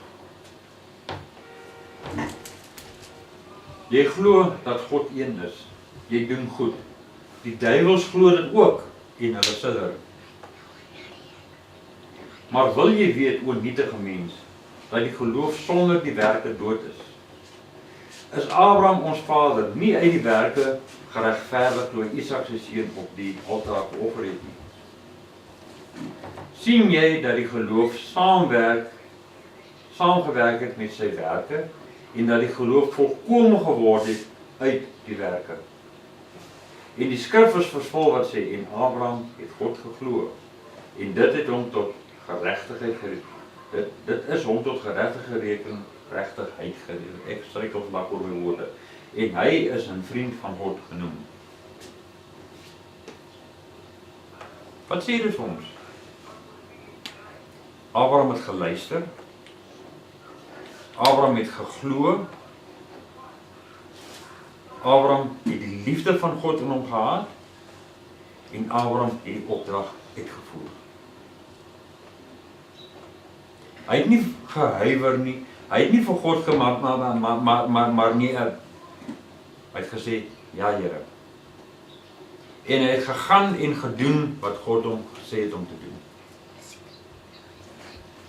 Jy glo dat God een is. Jy doen goed. Die duiwels glo dit ook en hulle sidder. Maar wil jy weet, o nietige mens, dat die geloof sonder die werke dood is? Is Abraham ons vader nie uit die werke geregverdig toe hy Isak se seun op die altaar geoffer het nie? Sien jy dat die geloof saamgewerk het met sy werke en dat die geloof volkome geword het uit die werke? En die skrif is vervul wat sê, en Abraham het God geglo en dit het hom tot geregtigheid gereken. Dit is hom tot geregtigheid gereken regtigheid geleef. Ek struikel vandag oor my woorde. En hy is 'n vriend van God genoem. Wat sê dit vir ons? Abraham het geluister. Abraham het geglo. Abraham het die liefde van God in hom gehad. En Abraham het die opdrag uitgevoer. Hy het nie gehuiwer nie. Hy het nie vir God gemaak, maar nie. Hy het gesê, ja Here. En hy het gegaan en gedoen wat God hom gesê het om te doen.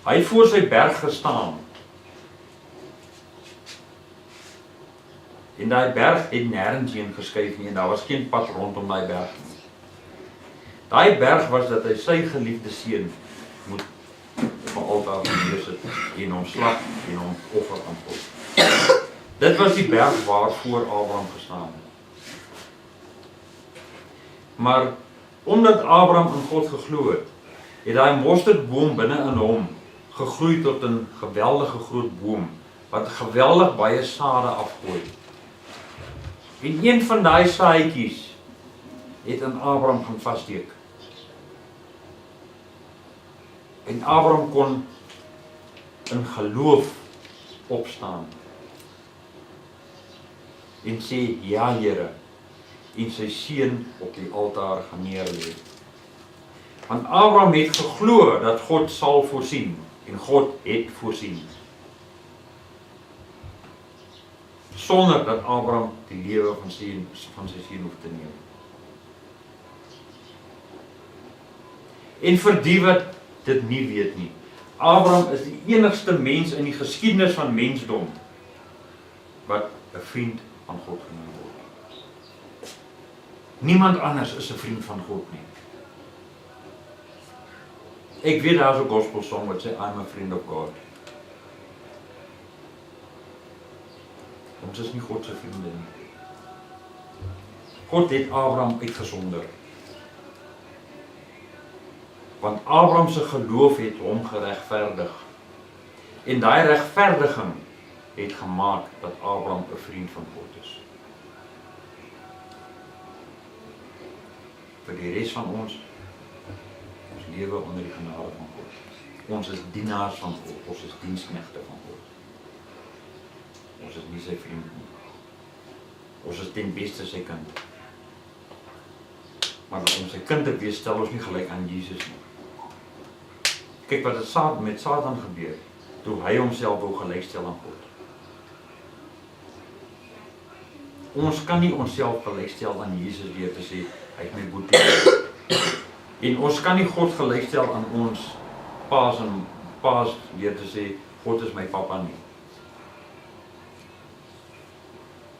Hy het voor sy berg gestaan. En daai berg het nêrens heen geskuif nie en daar was geen pad rondom daai berg nie. Daai berg was dat hy sy geliefde seun moet op 'n altaar neersit en hom slag en hom offer aan God. Dit was die berg waarvoor Abraham gestaan het. Maar omdat Abraham in God geglo het, het daai mosterdboom binne in hom gegroei tot 'n geweldige groot boom wat geweldig baie sade afgooi. En een van daai saadjies het in Abraham gaan vassteek. En Abraham kon in geloof opstaan en sê, ja Here, en sy seun op die altaar gaan neerlê. Want Abraham het geglo dat God sal voorsien, en God het voorsien. Sonder dat Abraham die lewe van sy seun hoef te neem. En vir die wat dit nie weet nie, Abraham is die enigste mens in die geskiedenis van mensdom wat 'n vriend van God genoem word. Niemand anders is 'n vriend van God nie. Ek weet daar is 'n gospel song wat sê I'm a friend of God. Ons is nie God se vriende nie. God het Abraham uitgesonder. Want Abraham se geloof het hom geregverdig. En daai regverdiging het gemaak dat Abraham 'n vriend van God is. Vir die res van ons lewe onder die genade van God. Ons is dienaars van God, ons is diensknegte van God. Ons is nie sy vriend nie. Ons is ten beste sy kind. Maar om sy kind te wees, stel ons nie gelyk aan Jesus nie. Kyk wat het met Satan gebeur, toe hy homself wou gelykstel aan God. Ons kan nie onsself gelykstel aan Jesus deur te sê, hy is my boetie. En ons kan nie God gelykstel aan ons paas deur te sê, God is my papa nie.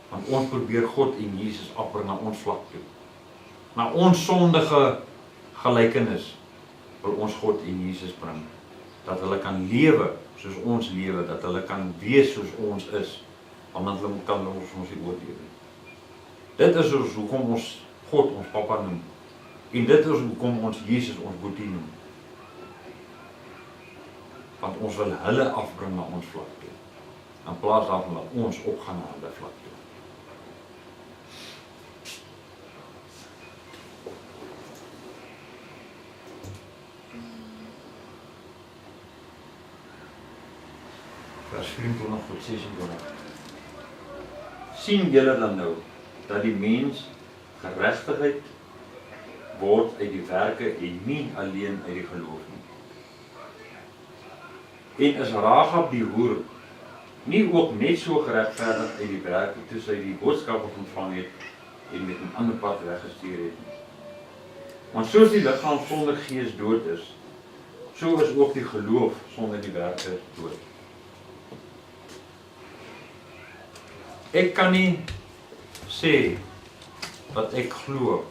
Want ons probeer God en Jesus afbring na ons vlak toe. Na ons sondige gelykenis wil ons God en Jesus bring. Dat hulle kan lewe soos ons lewe, dat hulle kan wees soos ons is, want hulle kan ons nie oordeel nie. Dit is hoekom ons God ons papa noem. En dit is hoekom ons Jesus ons boetie noem. Want ons wil hulle afbring na ons vlak toe. In plaas daarvan dat ons opgaan na hulle vlak toe. Vers 24 tot 26. Sien julle dan nou, dat die mens geregtigheid word uit die werke en nie alleen uit die geloof nie. En is Rahab die hoer nie ook net so geregverdig uit die werke toe sy die boodskap ontvang het en met 'n ander pad weggestuur het nie? Want soos die liggaam sonder gees dood is, so is ook die geloof sonder die werke dood. Ek kan nie sê wat ek glo,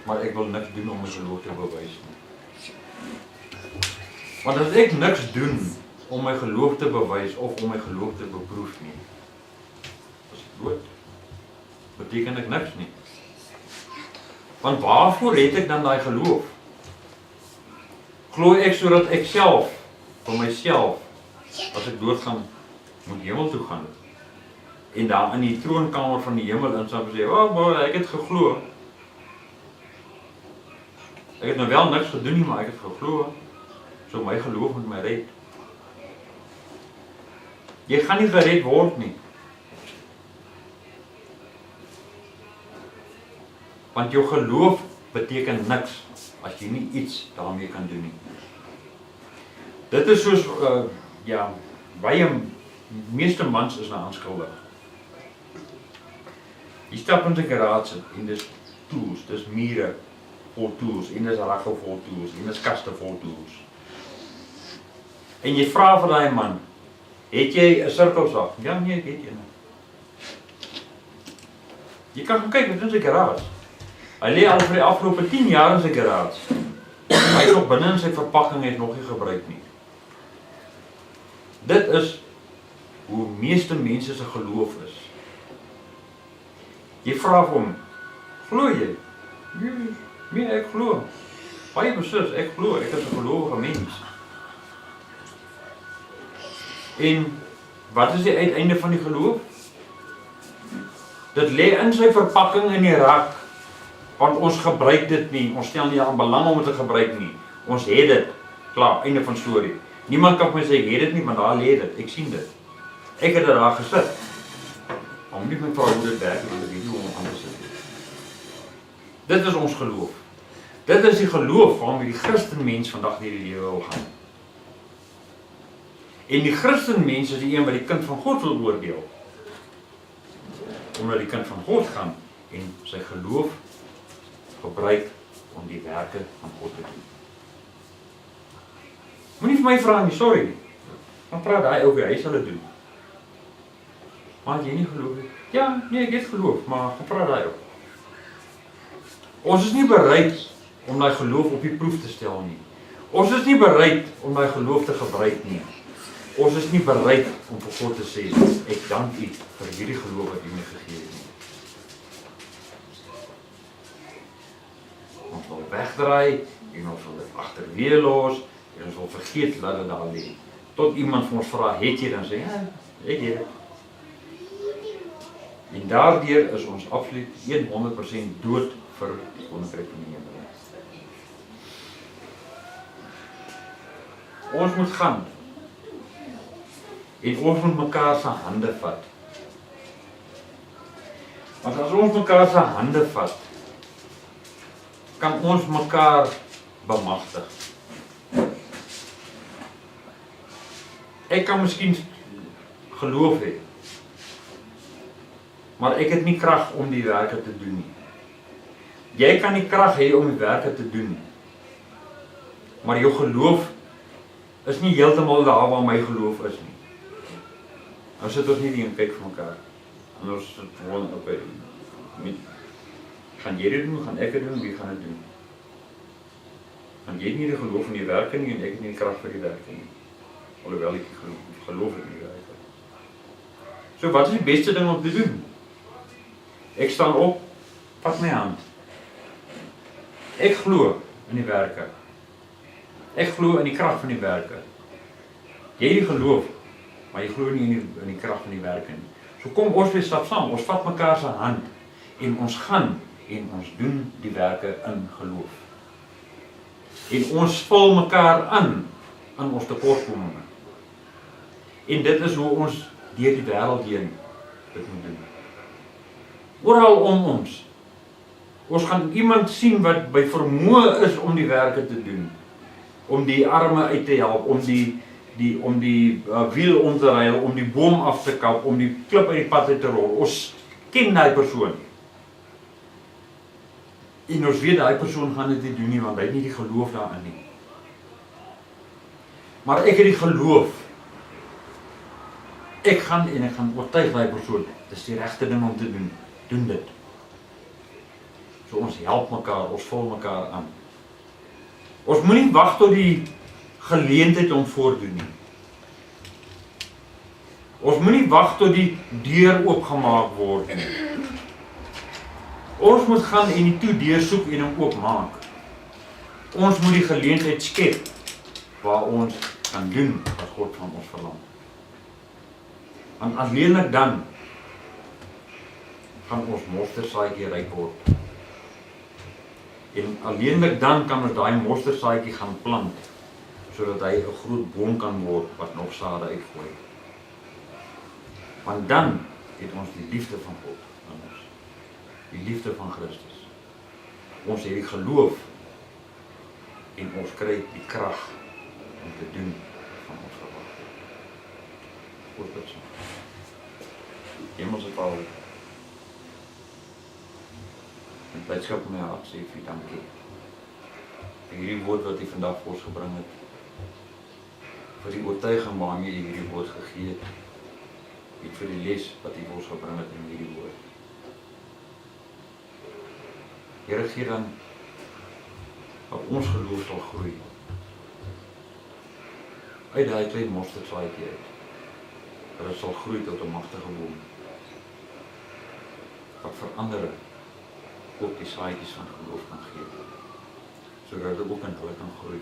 maar ek wil niks doen om my geloof te bewys nie. Want as ek niks doen om my geloof te bewys of om my geloof te beproef nie, is ek dood. Beteken ek niks nie. Want waarvoor het ek dan daai geloof? Glo ek sodat ek self vir myself, as ek doodgaan, moet hemel toe gaan. En daar in die troonkamer van die hemel in sal sê, boy, ek het geglo. Ek het nou wel niks gedoen nie, maar ek het geglo. So my geloof moet my red. Jy gaan nie gered word nie. Want jou geloof beteken niks as jy nie iets daarmee kan doen nie. Dit is soos, baie meeste mans is nou aanskuldig. Jy stap in die garage en dis tools, dis mure vol tools, en dis ragge vol tools, en dis kaste vol tools. En jy vra vir daai man, het jy 'n sirkelsak? Ja, nee, ek het een. Jy kan gaan kyk met in sy garage. Hy lê al vir die afgelope 10 jaar in sy garage. Hy is nog binne in sy verpakking, het nog nie gebruik nie. Dit is hoe meeste mense se geloof is. Jy vra vir hom, glo jy? Nee, ek glo. Baie beslis, ek glo, ek is 'n gelowige mens. En wat is die uiteinde van die geloof? Dit lê in sy verpakking in die rak, want ons gebruik dit nie, ons stel nie aan belang om dit te gebruik nie. Ons het dit, klaar, einde van storie. Niemand kan my sê, ek het dit nie, maar daar lê dit, ek sien dit. Ek het dit daar gesit. Om nie my vrou hoe dit werk, want ek weet nie hoe om anders te doen. Dit is ons geloof. Dit is die geloof waarmee die Christenmens vandag deur die lewe wil gaan. En die Christenmens is die een wat die kind van God wil oordeel. Omdat die kind van God gaan en sy geloof gebruik om die werke van God te doen. Moenie vir my vra nie, sorry. Dan praat hy ook, hy sal dit doen. Maar jy nie geloof nie? Ja, nee, ek het geloof, maar gaan praat hy ook. Ons is nie bereid om daai geloof op die proef te stel nie. Ons is nie bereid om daai geloof te gebruik nie. Ons is nie bereid om vir God te sê, ek dank U vir hierdie geloof wat U my gegee het nie. Ons wil wegdraai en ons wil dit agterweë los en ons wil vergeet dat dit daar lê. Tot iemand van ons vra, het jy dan sê, ja, ek het dit. En daardeur is ons absoluut 100% dood vir die koninkryk van die hemel. Ons moet gaan en ons moet mekaar se hande vat. Want as ons mekaar se hande vat, kan ons mekaar bemagtig. Ek kan miskien geloof hê, maar ek het nie krag om die werke te doen nie. Jy kan nie krag hê om die werke te doen nie. Maar jou geloof is nie heeltemal daar waar my geloof is nie. Nou sit ons nie en kyk vir mekaar. En ons sit gewoon op gaan jy dit doen, gaan ek dit doen, wie gaan dit doen? Want jy het nie die geloof in die werke nie en ek het nie die krag vir die werke nie. Alhoewel ek geloof in die werke. So wat is die beste ding om te doen? Ek staan op, vat my hand. Ek glo in die werke. Ek glo in die krag van die werke. Jy het die geloof, maar jy glo nie in die krag van die werke nie. So kom ons weer stap saam, ons vat mekaar se hand en ons gaan en ons doen die werke in geloof. En ons vul mekaar aan ons tekortkominge. En dit is hoe ons deur die wêreld heen dit moet doen. Oral om ons. Ons gaan iemand sien wat by vermoë is om die werke te doen. Om die arme uit te help, om die wiel om te ruil, om die boom af te kap, om die klip uit die pad uit te rol. Ons ken daai persoon. En ons weet daai persoon gaan dit nie doen nie, want hy het nie die geloof daarin nie. Maar ek het die geloof. Ek gaan oortuig daai persoon, dis die regte ding om te doen. Doen dit. So ons help mekaar, ons vul mekaar aan. Ons moenie wag tot die geleentheid om voordoen nie. Ons moenie wag tot die deur oopgemaak word nie. Ons moet gaan en die toedeur soek en hom oopmaak. Ons moet die geleentheid skep waar ons kan doen wat God van ons verlang. Want alleenlik dan gaan ons mosterdsaadjie ryk word. En alleenlik dan kan ons daai mosterdsaadjie gaan plant, sodat hy 'n groot boom kan word wat nog sade uitgooi. Want dan het ons die liefde van God in ons. Die liefde van Christus. Ons het die geloof en ons kry die krag om te doen van ons verwagting. Goed bid so. Hemelse Vader, met blydskap in my hart sê vir U dankie. Vir hierdie woord wat U vandag vir ons gebring het. Vir die oortuiging waarmee U hierdie woord gegee het. En vir die les wat U vir ons gebring het in hierdie woord. Here, gee dan dat ons geloof sal groei. Uit daai klein mosterdsaadjie uit. Dat dit sal groei tot 'n magtige boom. Wat verander ook die saadjies van geloof kan gee. Sodat dit ook in hulle kan groei.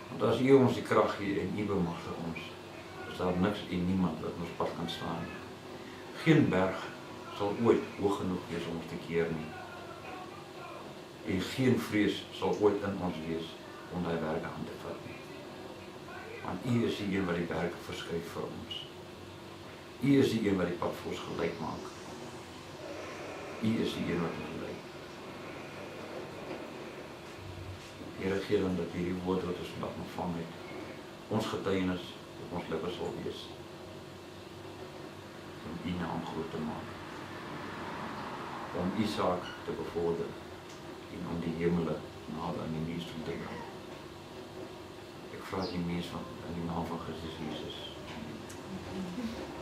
Want as U ons die krag gee en U bemagtig ons, is daar niks en niemand wat ons pad kan staan. Geen berg sal ooit hoog genoeg wees om ons te keer nie. En geen vrees sal ooit in ons wees om daai werke aan te vat nie. Want U is die een wat die werke verskryf vir ons. U is die een wat die pad vir ons gelyk maak. U is die een wat ons lei. Here, gee dan dat hierdie woord wat ons vandag ontvang het, ons getuienis op ons lippe sal wees. Om U naam groot te maak. Om U saak te bevorder. En om die hemele nader in die mens toe te bring. Ek vra die mens in die naam van Christus Jesus. Amen.